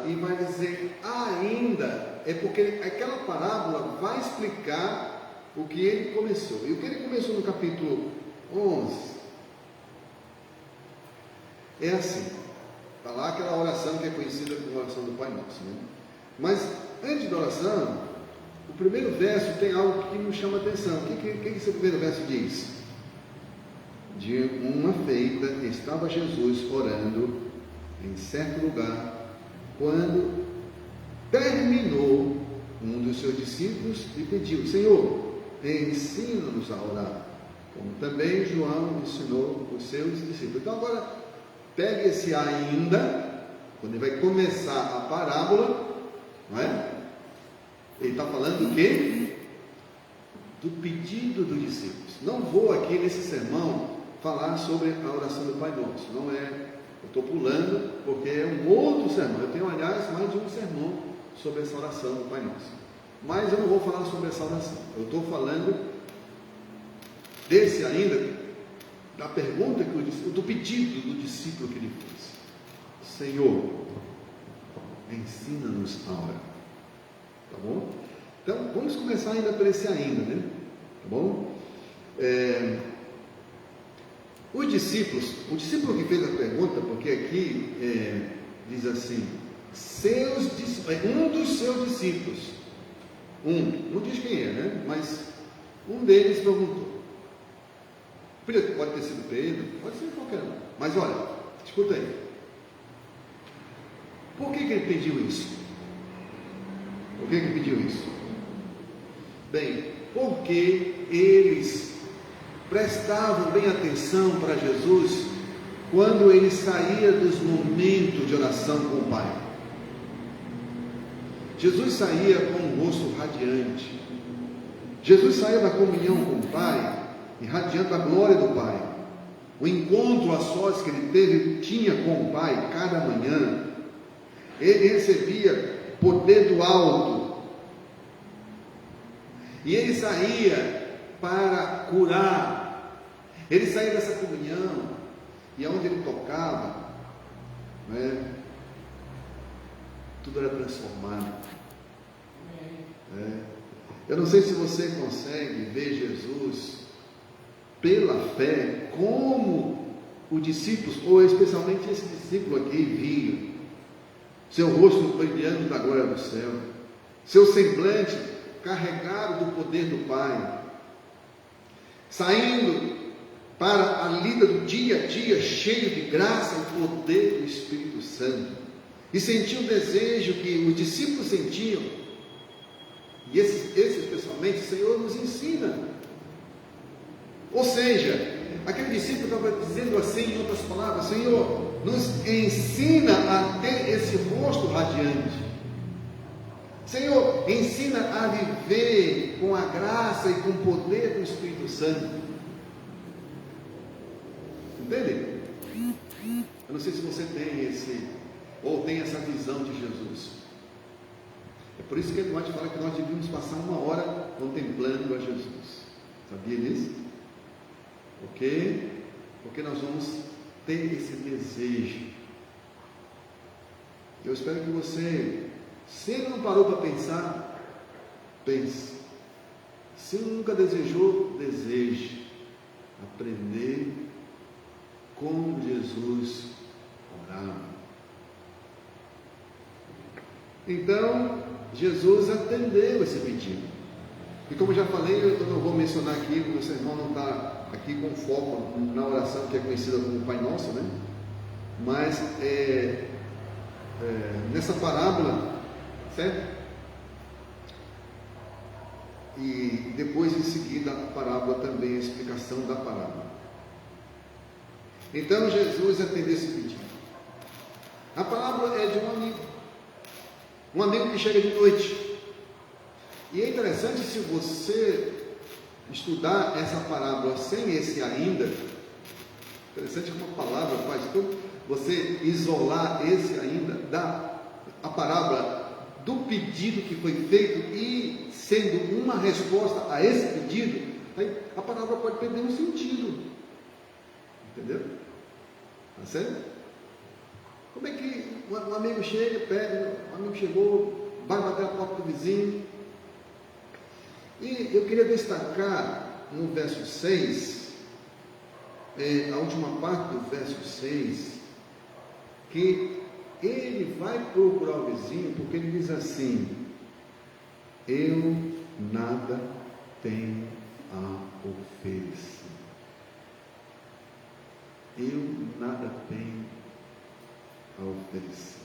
e vai dizer ainda, é porque aquela parábola vai explicar o que ele começou. E o que ele começou no capítulo 11 é assim, está lá aquela oração que é conhecida como oração do Pai Nosso, né? Mas antes da oração, o primeiro verso tem algo que nos chama a atenção. O que esse primeiro verso diz? De uma feita estava Jesus orando em certo lugar, quando terminou, um dos seus discípulos lhe pediu: Senhor, ensina-nos a orar, como também João ensinou os seus discípulos. Então agora, pegue esse ainda, quando ele vai começar a parábola, não é? Ele está falando do quê? Do pedido dos discípulos. Não vou aqui nesse sermão falar sobre a oração do Pai Nosso, não é. Eu estou pulando porque é um outro sermão. Eu tenho, aliás, mais de um sermão sobre essa oração do Pai Nosso. Mas eu não vou falar sobre essa oração. Eu estou falando desse ainda, da pergunta do pedido do discípulo que ele fez. Senhor, ensina-nos a orar. Tá bom? Então, vamos começar ainda por esse ainda, né? Tá bom? Os discípulos, o discípulo que fez a pergunta, porque aqui diz assim, um dos seus discípulos, não diz quem é, né? Mas um deles perguntou. Pode ter sido Pedro, pode ser qualquer um. Mas olha, escuta aí. Por que ele pediu isso? Por que ele pediu isso? Bem, porque eles prestavam bem atenção para Jesus quando ele saía dos momentos de oração com o Pai. Jesus saía com um rosto radiante. Jesus saía da comunhão com o Pai, irradiando a glória do Pai. O encontro a sós que ele tinha com o Pai cada manhã, ele recebia poder do alto. E ele saía para curar. Ele saía dessa comunhão, e aonde ele tocava, né, tudo era transformado. Eu não sei se você consegue ver Jesus pela fé, como os discípulos, ou especialmente esse discípulo aqui, via seu rosto brilhando da glória do céu, seu semblante carregado do poder do Pai, saindo para a lida do dia a dia, cheio de graça e poder do Espírito Santo, e sentiu o desejo que os discípulos sentiam, e esse especialmente, Senhor, nos ensina. Ou seja, aquele discípulo estava dizendo assim, em outras palavras: Senhor, nos ensina a ter esse rosto radiante. Senhor, ensina a viver com a graça e com o poder do Espírito Santo. Entende? Eu não sei se você tem essa visão de Jesus. É por isso que ele te fala que nós devíamos passar 1 hora contemplando a Jesus. Sabia disso? Porque nós vamos ter esse desejo. Eu espero que você, se não parou para pensar, pense. Se nunca desejou, deseje aprender como Jesus orava. Então, Jesus atendeu esse pedido. E como já falei, eu não vou mencionar aqui, porque o seu irmão não está aqui com foco na oração que é conhecida como Pai Nosso, né? Mas nessa parábola, certo? E depois em seguida a parábola também, a explicação da parábola. Então Jesus atendeu esse pedido. A parábola é de um amigo que chega de noite. E é interessante, se você estudar essa parábola sem esse ainda, interessante como a palavra faz, então você isolar esse ainda a parábola do pedido que foi feito e sendo uma resposta a esse pedido, aí a parábola pode perder um sentido. Entendeu? Tá certo? Como é que um amigo chega, pede, um amigo chegou, vai bater a porta do vizinho. E eu queria destacar no verso 6, a última parte do verso 6, que ele vai procurar o vizinho, porque ele diz assim: eu nada tenho a oferecer. Eu nada tenho a oferecer.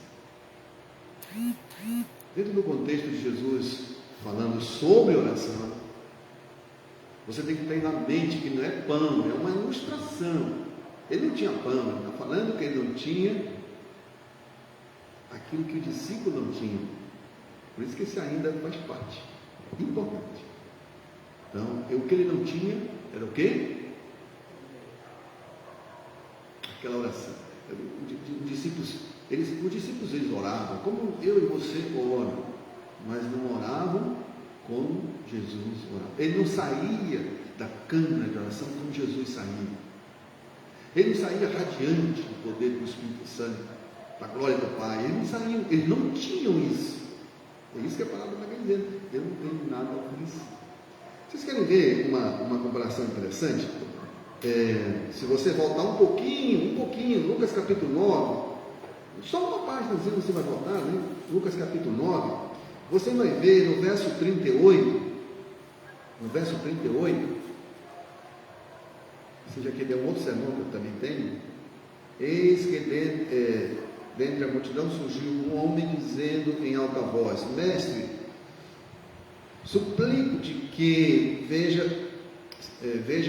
Dentro do contexto de Jesus falando sobre oração, você tem que ter na mente que não é pão, é uma ilustração. Ele não tinha pão, ele está falando que ele não tinha aquilo que o discípulo não tinha. Por isso que esse ainda faz parte. Importante. Então, o que ele não tinha era o quê? Aquela oração. Os discípulos eles oravam como eu e você oram, mas não oravam como Jesus orava. Ele não saía da câmara de oração como Jesus saía. Ele não saía radiante do poder do Espírito Santo, da glória do Pai. Eles não tinham isso. É isso que a palavra está dizendo. Eu não tenho nada a oferecer. Vocês querem ver uma comparação interessante? Se você voltar um pouquinho, Lucas capítulo 9, só uma página você vai voltar, né? Lucas capítulo 9, você vai ver no verso 38, você já quer ver um outro sermão que eu também tenho. Eis que dentre a multidão surgiu um homem dizendo em alta voz: Mestre, suplico de que veja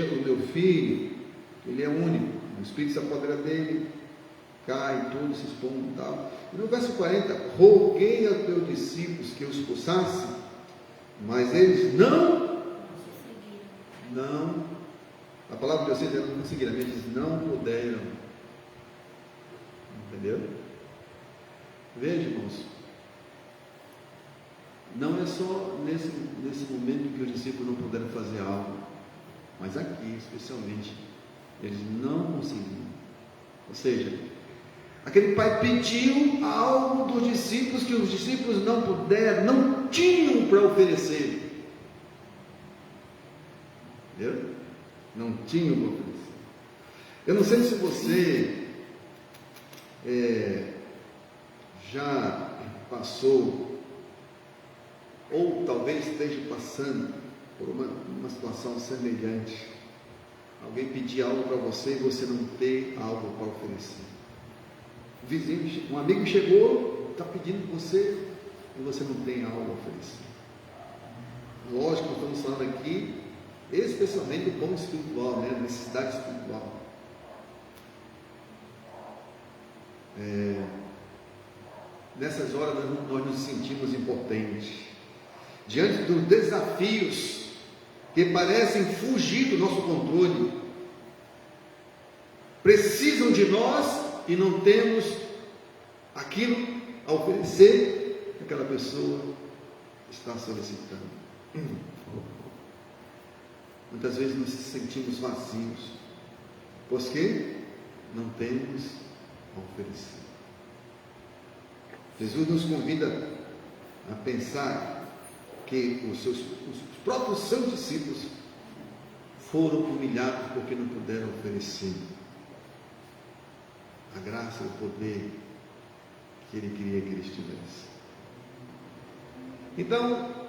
o meu filho, ele é único, o Espírito se apodera dele, cai tudo, se expõe e tal. E no verso 40, roguei aos teus discípulos que os expulsassem, mas eles não, a palavra de vocês não conseguiram, eles não puderam. Entendeu? Veja, irmãos, não é só nesse momento que os discípulos não puderam fazer algo, mas aqui, especialmente, eles não conseguiram. Ou seja, aquele pai pediu algo dos discípulos que os discípulos não puderam, não tinham para oferecer. Entendeu? Não tinham para oferecer. Eu não sei se você já passou, ou talvez esteja passando por uma situação semelhante. Alguém pedir algo para você e você não ter algo para oferecer. O vizinho, um amigo chegou, está pedindo você e você não tem algo a oferecer. Lógico, nós estamos falando aqui especialmente do pão espiritual, né? Necessidade espiritual. Nessas horas nós nos sentimos impotentes diante dos desafios que parecem fugir do nosso controle, precisam de nós e não temos aquilo a oferecer que aquela pessoa está solicitando. Muitas vezes nos sentimos vazios, pois que não temos a oferecer. Jesus nos convida a pensar que os próprios seus discípulos foram humilhados porque não puderam oferecer a graça e o poder que ele queria que eles tivessem. Então,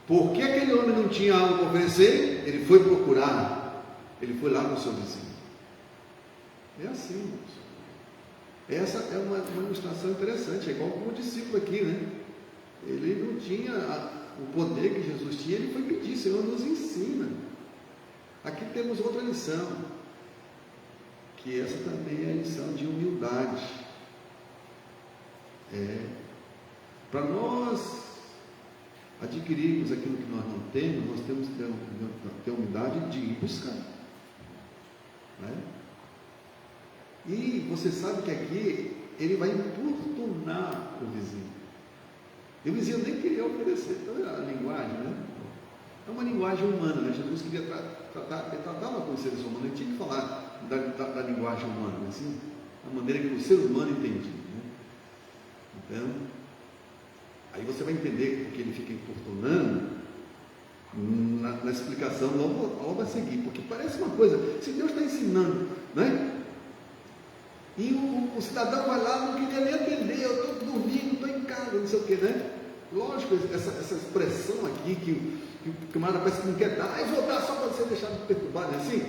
porque aquele homem não tinha algo para oferecer, ele foi procurar, ele foi lá no seu vizinho. É assim, irmãos. Essa é uma ilustração interessante, é igual com o discípulo aqui, né? Ele não tinha o poder que Jesus tinha, ele foi pedir: Senhor, nos ensina. Aqui temos outra lição, que essa também é a lição de humildade. Para nós adquirirmos aquilo que nós não temos, nós temos que ter a humildade de ir buscar, né? E você sabe que aqui ele vai importunar o vizinho. E o vizinho nem queria oferecer. Então a linguagem, né? É uma linguagem humana, né? Jesus queria ele tratava com os seres humanos, ele tinha que falar da linguagem humana, assim, a maneira que o ser humano entendia, né? Então, aí você vai entender porque ele fica importunando na explicação logo a seguir, porque parece uma coisa, se Deus está ensinando, né? E o cidadão vai lá, não queria nem atender, eu estou dormindo, estou em casa, não sei o que, né? Lógico, essa expressão aqui que o camarada parece que não quer dar, vou dar só para você deixar de perturbar, né? Assim,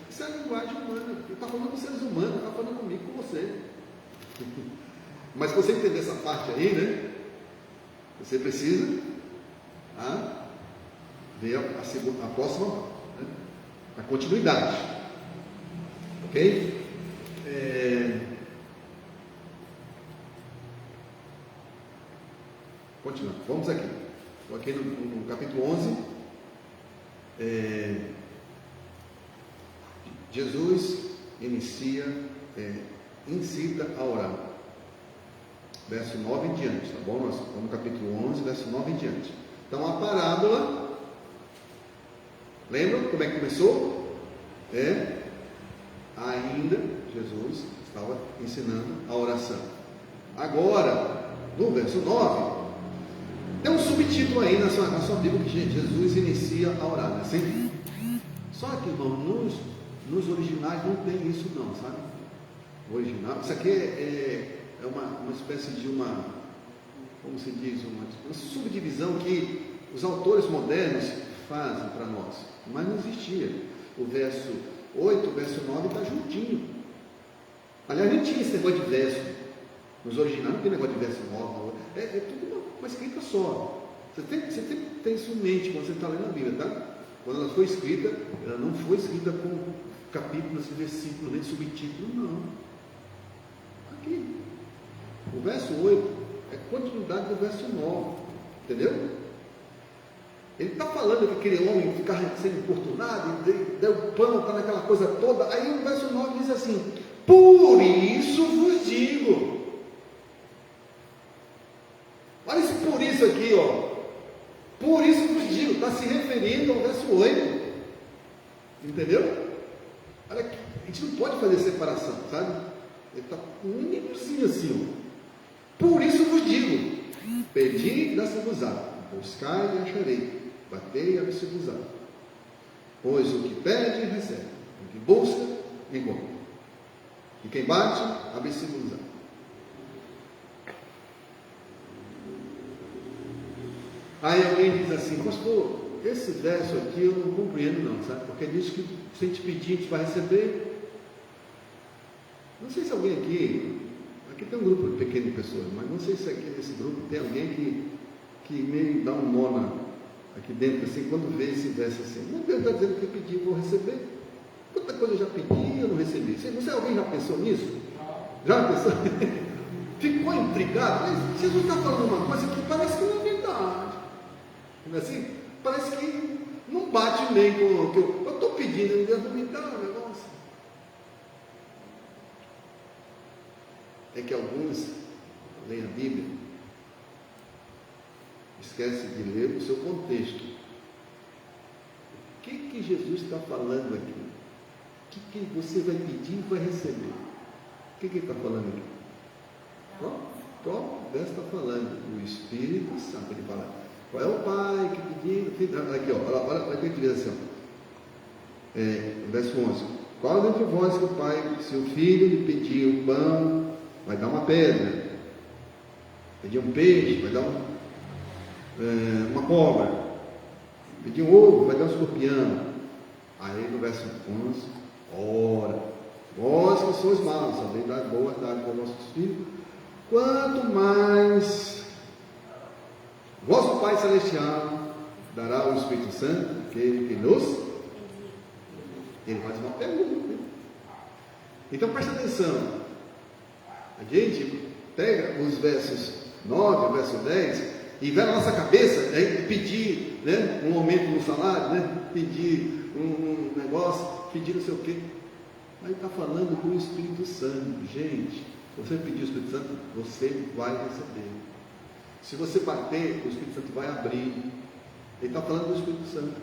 isso é a linguagem humana, ele está falando com seres humanos, está falando comigo, com você. Mas se você entender essa parte aí, né? Você precisa ver a próxima, né? A continuidade. Ok? Continuando, vamos aqui. Estou aqui no capítulo 11. Jesus incita a orar. Verso 9 em diante, tá bom? Nós estamos no capítulo 11, verso 9 em diante. Então, a parábola, lembram como é que começou? Ainda Jesus estava ensinando a oração. Agora, no verso 9, tem um subtítulo aí na sua Bíblia que Jesus inicia a orar, não é assim? Só que, irmão, nos originais não tem isso não, sabe? O original, isso aqui é uma espécie de como se diz, uma subdivisão que os autores modernos fazem para nós, mas não existia. O verso 8, o verso 9 está juntinho. Aliás, nem tinha esse negócio de verso. Nos originais não tem negócio de verso 9, é tudo uma escrita só. Você tem que ter isso em mente quando você está lendo a Bíblia, tá? Quando ela foi escrita, ela não foi escrita com capítulos, versículos, nem subtítulo, não. Aqui. O verso 8 é continuidade do verso 9. Entendeu? Ele está falando que aquele homem ficar sendo importunado, deu o pão, está naquela coisa toda. Aí o verso 9 diz assim: por isso vos digo. Olha esse por isso aqui, ó. Por isso vos digo, está se referindo ao verso 8. Entendeu? Olha aqui, a gente não pode fazer separação, sabe? Ele está um nívelzinho assim, ó. Por isso vos digo: pedi e dá-se-vos-á, buscai e acharei, batei e abre-se-vos-á. Pois o que pede, recebe, o que busca, encontra, e quem bate, abre-se-vos-á. Aí alguém diz assim: pastor, esse verso aqui eu não compreendo não, sabe? Porque diz que se a gente pedir, a gente vai receber. Não sei se alguém aqui tem um grupo pequeno de pessoas, mas não sei se aqui nesse grupo tem alguém que meio dá um nó aqui dentro, assim, quando vê esse verso assim. Não, Deus está dizendo que eu pedi, vou receber. Quanta coisa eu já pedi e eu não recebi. Você, alguém já pensou nisso? Já pensou? Ficou intrigado? Mas Jesus está falando uma coisa que parece que não é verdade. Não é assim? Parece que não bate nem com o que eu estou pedindo, Deus não me dá um negócio. É que alguns leem a Bíblia, esquecem de ler o seu contexto. O que Jesus está falando aqui? O que você vai pedir e vai receber? O que ele está falando aqui? O próprio verso está falando, o Espírito Santo. Ele fala: qual é o Pai que pediu? Aqui, olha o que ele diz assim, verso 11: qual dentre vós que o Pai, se o filho lhe pedir um pão, vai dar uma pedra? Pedir um peixe, vai dar uma cobra? Pedir um ovo, vai dar um escorpião? Aí no verso 11: ora, vós que sois maus, sabeis dar boa dádiva aos vossos filhos, quanto mais vosso Pai Celestial dará o Espírito Santo, aquele que nos... Ele faz uma pergunta. Então presta atenção. A gente pega os versos 9, verso 10 e vai na nossa cabeça, pedir, né, um aumento no salário, né, pedir um negócio, pedir não sei o quê. Aí está falando com o Espírito Santo. Gente, se você pedir o Espírito Santo, você vai receber. Se você bater, o Espírito Santo vai abrir. Ele está falando do Espírito Santo.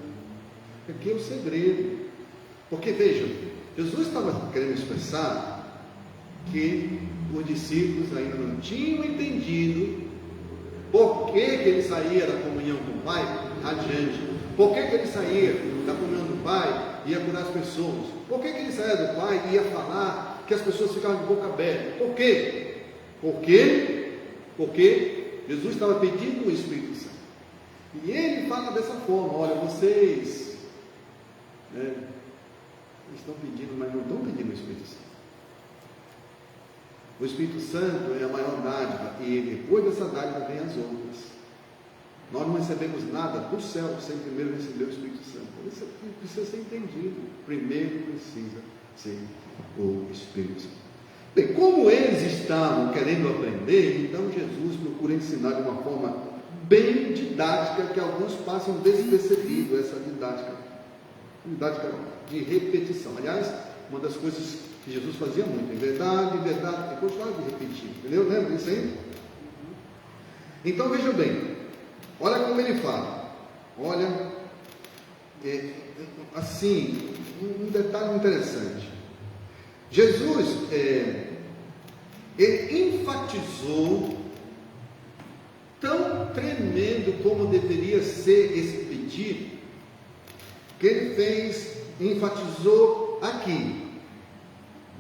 Aqui é o segredo. Porque vejam, Jesus estava querendo expressar que os discípulos ainda não tinham entendido por que ele saía da comunhão com o Pai adiante. Por que ele saía da comunhão do Pai e ia curar as pessoas? Por que ele saía do Pai e ia falar que as pessoas ficavam de boca aberta? Por quê? Porque Jesus estava pedindo o Espírito Santo. E ele fala dessa forma: olha, vocês estão pedindo, mas não estão pedindo o Espírito Santo. O Espírito Santo é a maior dádiva, e depois dessa dádiva vem as outras. Nós não recebemos nada do céu sem primeiro receber o Espírito Santo. Isso precisa ser entendido. Primeiro precisa ser o Espírito Santo. Bem, como eles estavam querendo aprender, então Jesus procura ensinar de uma forma bem didática, que alguns passam despercebido essa didática de repetição. Aliás, uma das coisas que Jesus fazia muito, em verdade, e gostava de repetir, entendeu? Lembra disso aí? Então veja bem, olha como ele fala, olha, assim, um detalhe interessante. Jesus, ele enfatizou tão tremendo como deveria ser esse pedido, que ele enfatizou aqui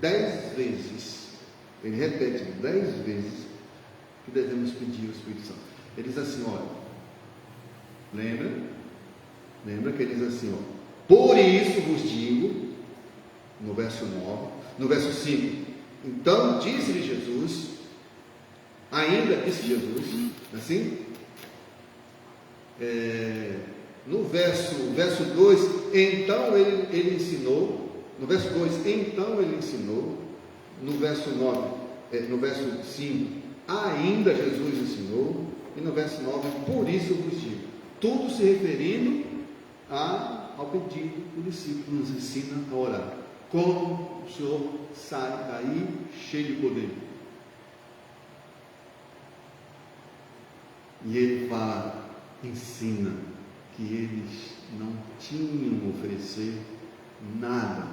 10 vezes. Ele repete 10 vezes que devemos pedir o Espírito Santo. Ele diz assim, olha, lembra que ele diz assim, ó, por isso vos digo, no verso 9, no verso 5, então disse-lhe Jesus, ainda disse Jesus, assim, no verso 2, então ele ensinou, no verso 2, então ele ensinou, no verso 9, no verso 5, ainda Jesus ensinou, e no verso 9, por isso vos digo, tudo se referindo ao pedido do discípulo, nos ensina a orar. Como o Senhor sai daí cheio de poder. E ele fala, ensina que eles não tinham a oferecer nada,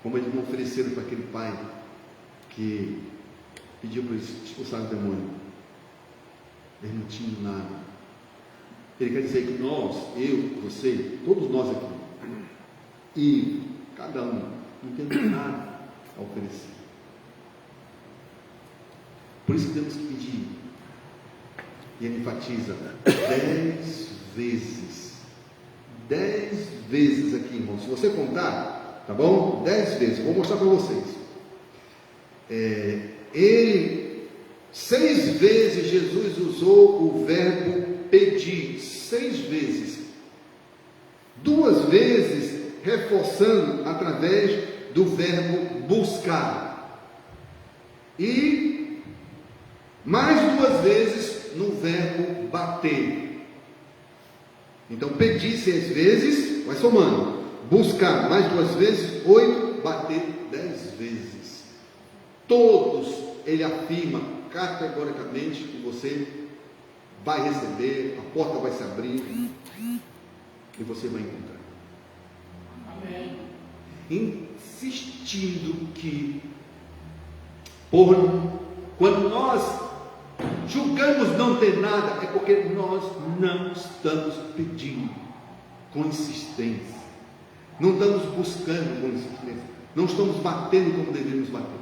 como eles não ofereceram para aquele pai que pediu para eles expulsar o demônio. Eles não tinham nada. Ele quer dizer que nós, eu, você, todos nós aqui, e cada um, não temos nada a oferecer. Por isso que temos que pedir. E ele enfatiza 10 vezes. 10 vezes aqui, irmão. Se você contar, tá bom? 10 vezes. Vou mostrar para vocês. 6 vezes Jesus usou o verbo pedir. 6 vezes. 2 vezes reforçando através do verbo buscar. E mais 2 vezes no verbo bater. Então, pedir 6 vezes, vai somando. Buscar mais 2 vezes, 8, bater 10 vezes. Todos, ele afirma categoricamente que você vai receber, a porta vai se abrir e você vai encontrar. Amém. Insistindo que, quando nós julgamos não ter nada, é porque nós não estamos pedindo com insistência, não estamos buscando com insistência, não estamos batendo como deveríamos bater,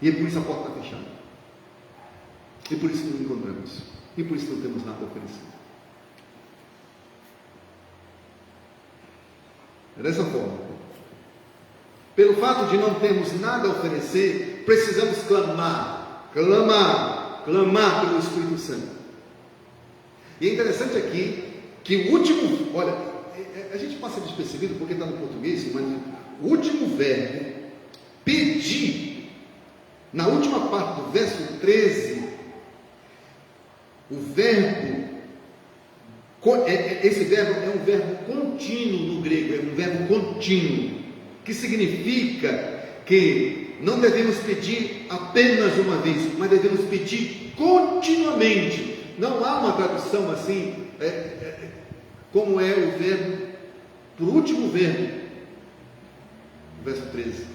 e é por isso a porta está fechada, e por isso não encontramos, e por isso não temos nada a oferecer. É dessa forma. Pelo fato de não termos nada a oferecer, precisamos clamar pelo Espírito Santo. E é interessante aqui que o último, olha, a gente passa despercebido porque está no português, mas o último verbo, pedir, na última parte do verso 13, o verbo, esse verbo é um verbo contínuo no grego, é um verbo contínuo, que significa que não devemos pedir apenas uma vez, mas devemos pedir continuamente. Não há uma tradução assim, como é o verbo, por último verbo, verso 13,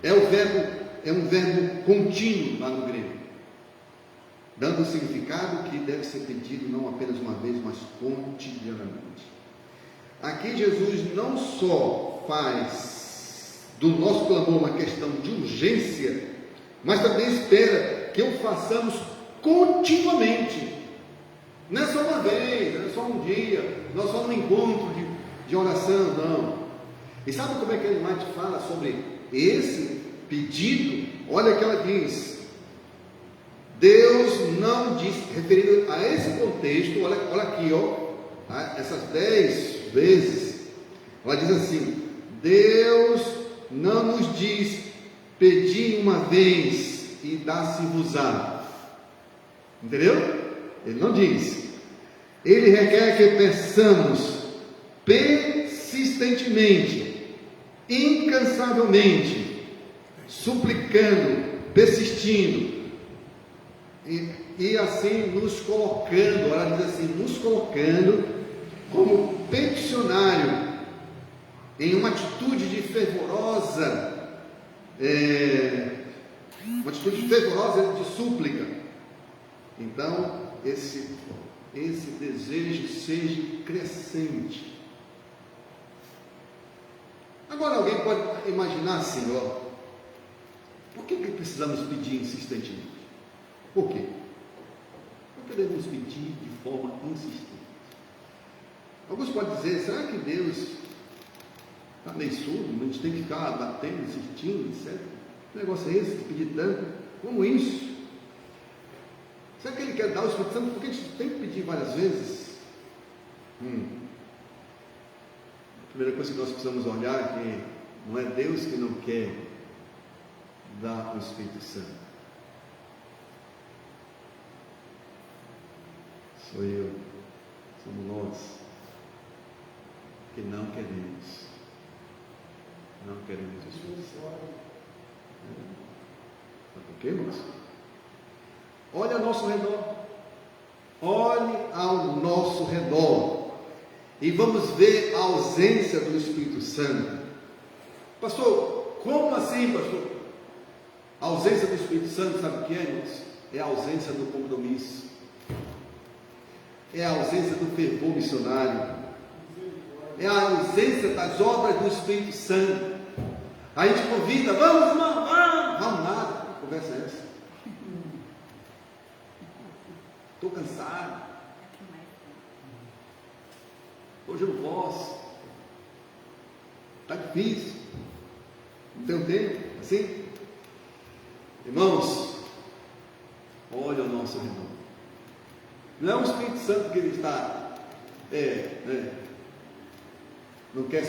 é o verbo é um verbo contínuo lá no grego, dando o significado que deve ser pedido não apenas uma vez, mas cotidianamente. Aqui Jesus não só faz do nosso clamor uma questão de urgência, mas também espera que o façamos continuamente. Não é só uma vez, não é só um dia, não é só um encontro de oração, não. E sabe como é que a Ellen fala sobre esse pedido? Olha o que ela diz. Deus não diz, referido a esse contexto, olha aqui, essas 10 vezes, ela diz assim: Deus não nos diz, pedi uma vez e dá-se-vos-á. Entendeu? Ele não diz. Ele requer que peçamos persistentemente, incansavelmente, suplicando, persistindo, e assim nos colocando, ela diz assim, nos colocando como peticionário, em uma atitude de fervorosa, de súplica. Então, esse desejo seja crescente. Agora, alguém pode imaginar assim, por que precisamos pedir insistentemente? Por quê? Por que devemos pedir de forma insistente? Alguns podem dizer, será que Deus está meio surdo? A gente tem que ficar batendo, insistindo, etc. Que negócio é esse de pedir tanto? Como isso? Será que Ele quer dar o Espírito Santo? Porque a gente tem que pedir várias vezes? A primeira coisa que nós precisamos olhar é que não é Deus que não quer dar o Espírito Santo. Sou eu, somos nós que não queremos o Espírito Santo. Sabe por quê, irmãos? Olhe ao nosso redor. Olhe ao nosso redor. E vamos ver a ausência do Espírito Santo. Pastor, como assim, pastor? A ausência do Espírito Santo, sabe o que é, irmãos? É a ausência do compromisso. É a ausência do fervor missionário. É a ausência das obras do Espírito Santo. A gente convida, vamos irmão, vamos nada. Que conversa é essa? Estou cansado. Hoje eu não posso. Está difícil. Não tenho tempo. Assim? Irmãos, olha ao nosso redor. Não é o Espírito Santo que ele está, não quer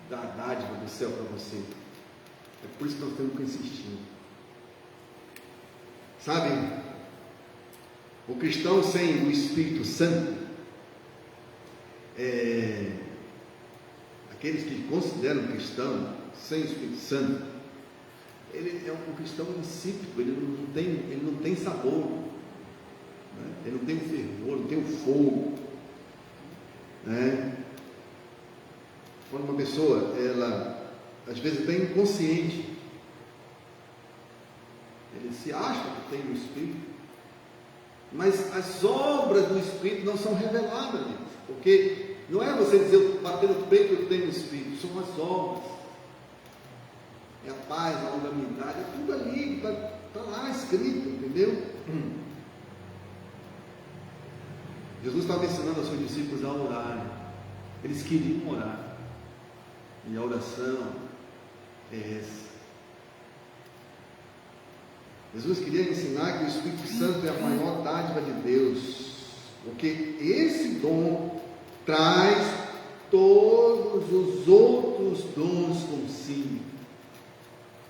dar a dádiva do céu para você. É por isso que nós temos que insistir. Sabe, o cristão sem o Espírito Santo, aqueles que consideram cristão sem o Espírito Santo, ele é um cristão insípido, ele não tem sabor, né? Ele não tem o fervor, não tem o fogo, né? Quando uma pessoa, ela às vezes é bem inconsciente, ele se acha que tem o Espírito, mas as obras do Espírito não são reveladas, porque não é você dizer, bater no peito, eu tenho o Espírito, são as obras. É a paz, a longanimidade, é tudo ali, está lá escrito, entendeu? Jesus estava ensinando aos seus discípulos a orarem. Eles queriam orar. E a oração é essa. Jesus queria ensinar que o Espírito Santo é a maior dádiva de Deus, porque esse dom traz todos os outros dons consigo.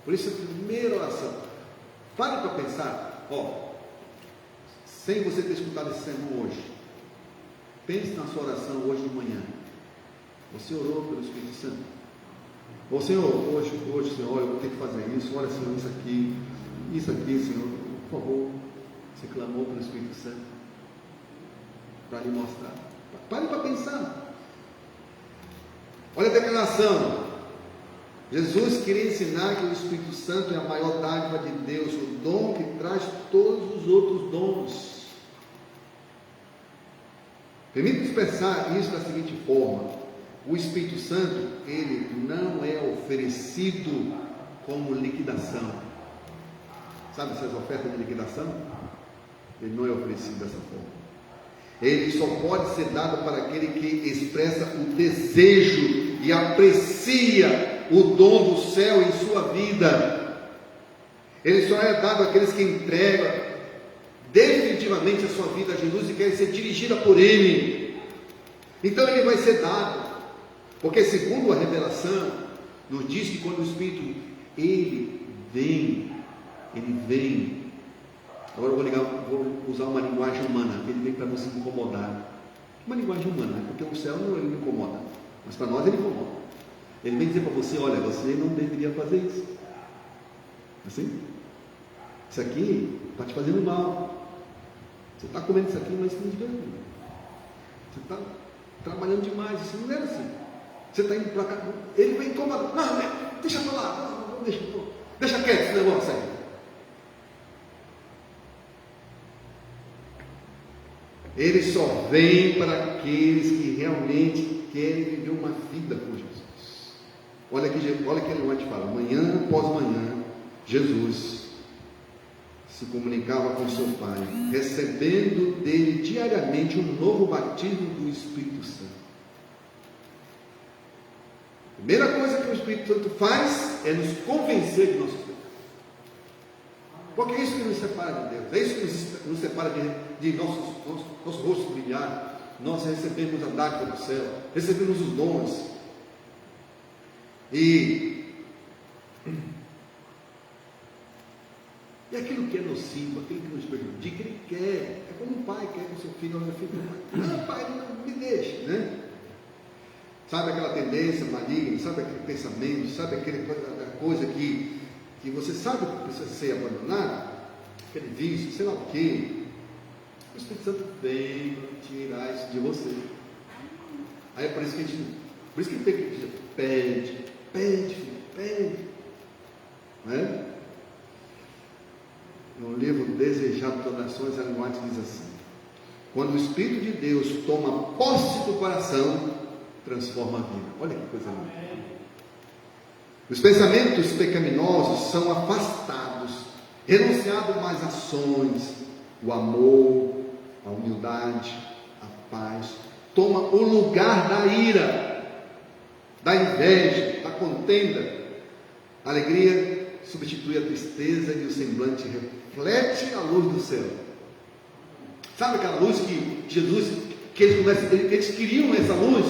Por isso, a primeira oração, pare para pensar, sem você ter escutado esse sermão hoje, pense na sua oração hoje de manhã. Você orou pelo Espírito Santo? Ô Senhor, hoje Senhor, eu vou ter que fazer isso, olha Senhor, isso aqui, Senhor, por favor. Você clamou pelo Espírito Santo para lhe mostrar. Pare para pensar. Olha a declaração. Jesus queria ensinar que o Espírito Santo é a maior dádiva de Deus, o dom que traz todos os outros dons. Permita-nos pensar isso da seguinte forma: o Espírito Santo, ele não é oferecido como liquidação. Sabe essas ofertas de liquidação? Ele não é oferecido dessa forma. Ele só pode ser dado para aquele que expressa o desejo e aprecia o dom do céu em sua vida. Ele só é dado àqueles que entregam definitivamente a sua vida a Jesus e querem ser dirigida por Ele. Então ele vai ser dado, porque segundo a revelação, nos diz que quando o Espírito, ele vem. Agora eu vou usar uma linguagem humana, ele vem para nos incomodar. Uma linguagem humana, né? Porque o céu não ele incomoda, mas para nós ele incomoda. Ele vem dizer para você: olha, você não deveria fazer isso. Assim? Isso aqui está te fazendo mal. Você está comendo isso aqui, mas não devia. Você está trabalhando demais, isso não era assim. Você está indo para cá, ele vem incomodar. Não, deixa para lá, não, deixa quieto esse negócio aí. Ele só vem para aqueles que realmente querem viver uma vida com Jesus. Olha que ele vai te falar: manhã após manhã, Jesus se comunicava com seu Pai, recebendo dele diariamente um novo batismo do Espírito Santo. A primeira coisa que o Espírito Santo faz é nos convencer de nossos pecados. Porque é isso que nos separa de Deus, é isso que nos separa de nosso rosto brilhar. Nós recebemos a dádiva do céu, recebemos os dons. E aquilo que é nocivo, aquilo que nos prejudica, ele quer. É como um pai quer que o seu filho, olha, filho, não, pai, não me deixe, né? Sabe aquela tendência maligna, sabe aquele pensamento, sabe aquela coisa que você sabe que precisa ser abandonado, aquele vício, sei lá o quê. O Espírito Santo vem para tirar isso de você. Aí é por isso que ele tem que dizer: pede, filho, pede. Não é? No livro Desejado das Nações, Ellen White diz assim: quando o Espírito de Deus toma posse do coração, transforma a vida. Olha que coisa linda. Os pensamentos pecaminosos são afastados, renunciado mais ações, o amor, a humildade, a paz, toma o lugar da ira, da inveja, da contenda. A alegria substitui a tristeza e o semblante reflete a luz do céu. Sabe aquela luz que Jesus, que eles queriam essa luz?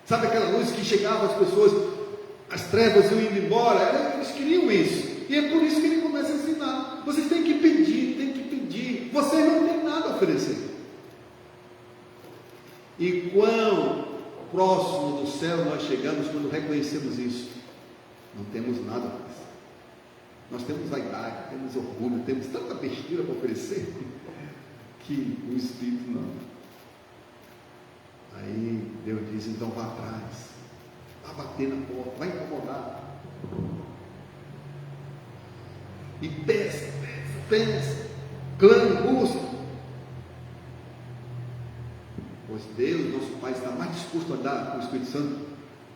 Sabe aquela luz que chegava às pessoas, as trevas iam indo embora? Eles queriam isso. E é por isso que ele começa a ensinar: vocês têm que pedir. Vocês não têm nada a oferecer. E quão próximo do céu nós chegamos quando reconhecemos isso? Não temos nada a oferecer. Nós temos vaidade, temos orgulho, temos tanta besteira para oferecer que o Espírito não. Aí Deus diz: então vá atrás, vá bater na porta, vai incomodar. E peça, clame, busca. Pois Deus, nosso Pai, está mais disposto a dar o Espírito Santo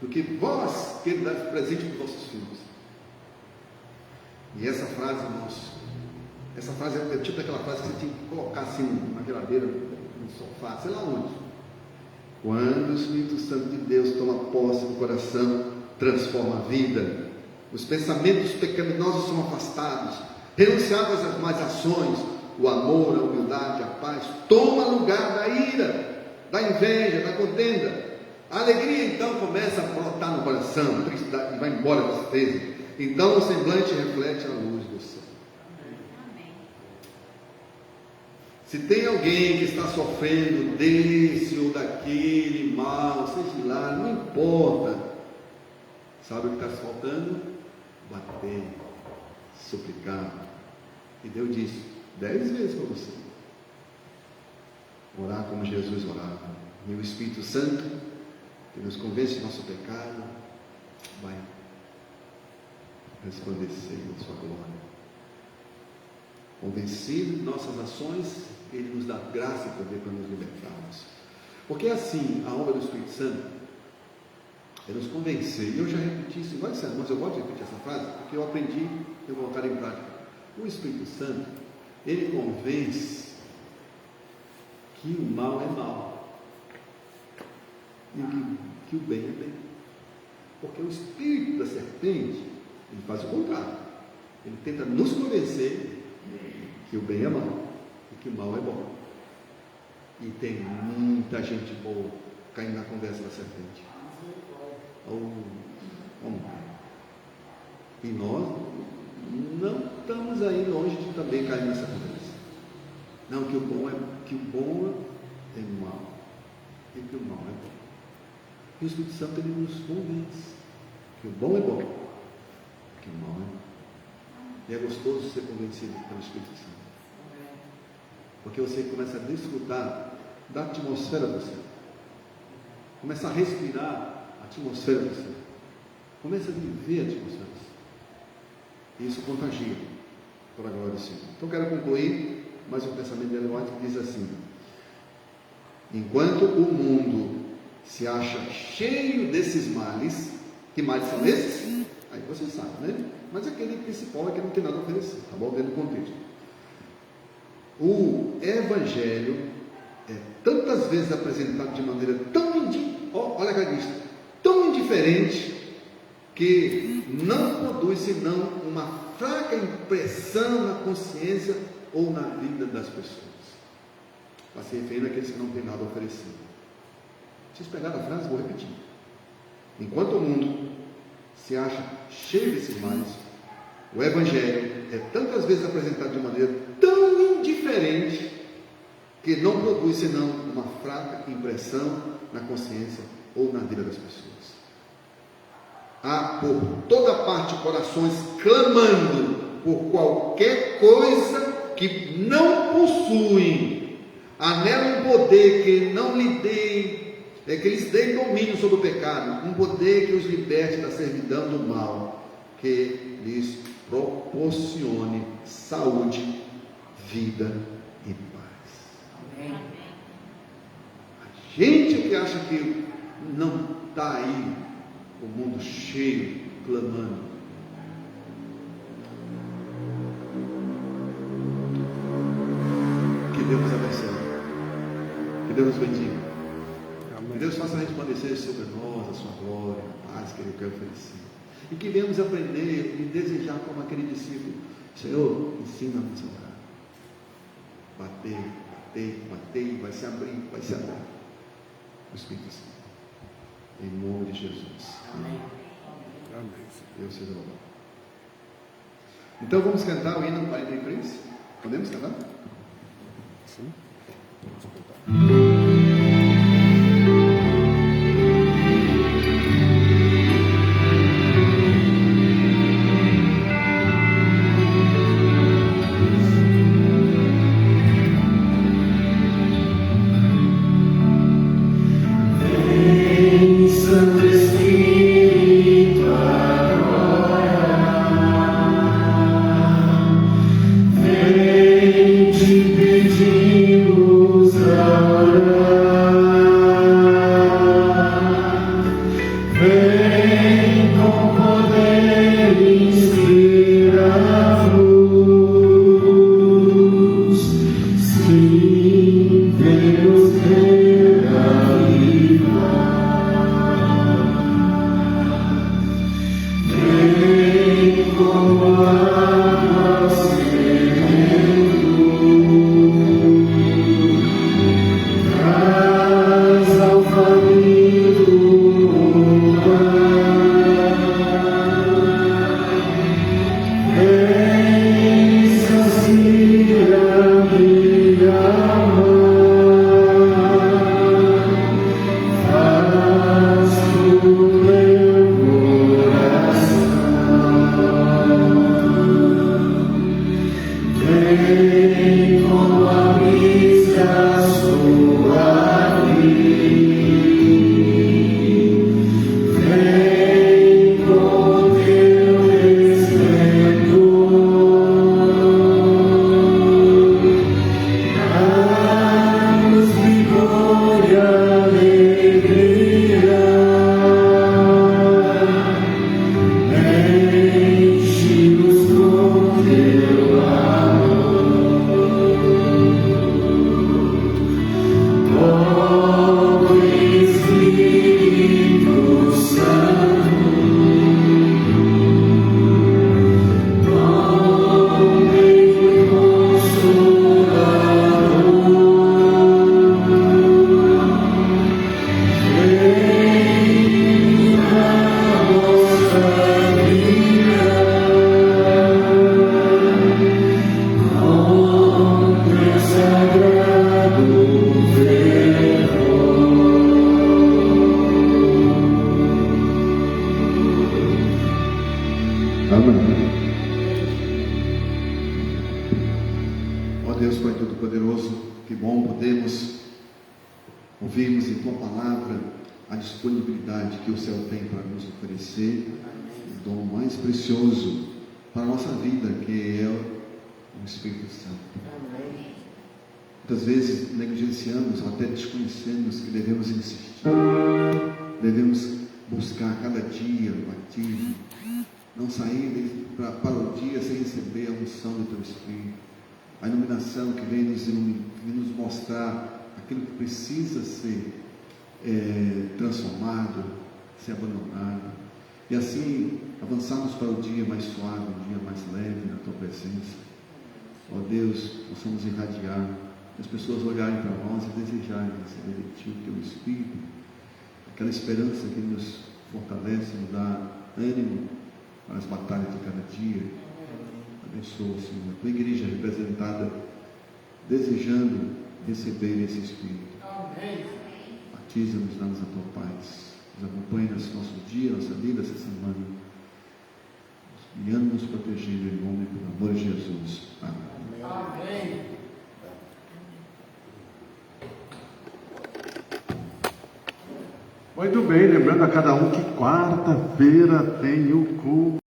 do que vós querer dar presente para os vossos filhos. E essa frase, essa frase é tipo daquela frase que você tinha que colocar assim na geladeira, no sofá, sei lá onde. Quando o Espírito Santo de Deus toma posse do coração, transforma a vida. Os pensamentos pecaminosos são afastados, renunciados às más ações, o amor, a humildade, a paz, toma lugar da ira, da inveja, da contenda. A alegria então começa a brotar no coração, a tristeza vai embora da tristeza. Então o semblante reflete a luz do céu. Se tem alguém que está sofrendo desse ou daquele mal, seja lá, não importa. Sabe o que está faltando? Bater, suplicar. E Deus diz 10 vezes para você: orar como Jesus orava. E o Espírito Santo, que nos convence do nosso pecado, vai resplandecer na sua glória. Convencido de nossas ações, Ele nos dá graça e poder para nos libertarmos. Porque assim, a obra do Espírito Santo é nos convencer. E eu já repeti isso em vários sermões, eu gosto de repetir essa frase, porque eu aprendi e vou colocar em prática. O Espírito Santo, ele convence que o mal é mal e que o bem é bem. Porque o espírito da serpente, ele faz o contrário. Ele tenta nos convencer que o bem é mal e que o mal é bom. E tem muita gente boa caindo na conversa da serpente. E nós não estamos aí longe de também cair nessa conversa. Não, que o bom é mal e que o mal é bom. E o Espírito Santo, ele nos convence que o bom é bom, que o mal é mal. E é gostoso ser convencido pelo Espírito Santo. Porque você começa a desfrutar da atmosfera do céu. Começa a respirar a atmosfera do céu. Começa a viver a atmosfera do céu. E isso contagia para a glória do Senhor. Então quero concluir mais um pensamento de Ellen White que diz assim: enquanto o mundo se acha cheio desses males, que males são esses? Aí você sabe, né? Mas aquele principal é que não tem nada a oferecer, tá bom? Dentro do contexto. O Evangelho é tantas vezes apresentado de maneira tão indiferente, que não produz senão uma fraca impressão na consciência ou na vida das pessoas. Para se referir àqueles que não têm nada a oferecer. Vocês pegaram a frase? Vou repetir. Enquanto o mundo se acha cheio desses males, o Evangelho é tantas vezes apresentado de maneira tão indiferente que não produz senão uma fraca impressão na consciência ou na vida das pessoas. Há por toda parte corações clamando por qualquer coisa que não possuem. Há nela um poder que não lhe dê, que lhes dê domínio sobre o pecado, um poder que os liberte da servidão do mal, que lhes proporcione saúde, vida e paz. Amém. A gente que acha que não está aí, o mundo cheio, clamando. Que Deus nos abençoe. Que Deus nos bendiga. Que Deus faça resplandecer sobre nós a sua glória, a paz que Ele quer oferecer. E que venhamos aprender e desejar como aquele discípulo: Senhor, ensina-nos a orar. Bater, vai se abrir. O Espírito Santo. Em nome de Jesus. Amém. Deus seja louvado. Então vamos cantar o hino 43? Podemos cantar? Sim. Vamos cantar. Pedimos a Deus Pai Todo-Poderoso, que bom podemos ouvirmos em Tua Palavra a disponibilidade que o céu tem para nos oferecer, o dom mais precioso para a nossa vida, que é o Espírito Santo. Muitas vezes negligenciamos ou até desconhecemos que devemos insistir, devemos buscar cada dia o batismo, não sair para o dia sem receber a unção do Teu Espírito, a iluminação que vem nos mostrar aquilo que precisa ser transformado, ser abandonado, e assim avançarmos para o dia mais suave, um dia mais leve na Tua presença. Ó Deus, possamos irradiar, as pessoas olharem para nós e desejarem receber de Ti o Teu Espírito, aquela esperança que nos fortalece, nos dá ânimo para as batalhas de cada dia. Abençoa, Senhor, a Tua igreja representada, desejando receber esse Espírito. Batiza-nos, dá-nos a Tua paz. Nos acompanha nesse nosso dia, nossa vida, essa semana. Guiando, nos protegendo em nome, pelo amor de Jesus. Amém. Amém. Muito bem, lembrando a cada um que quarta-feira tem o culto.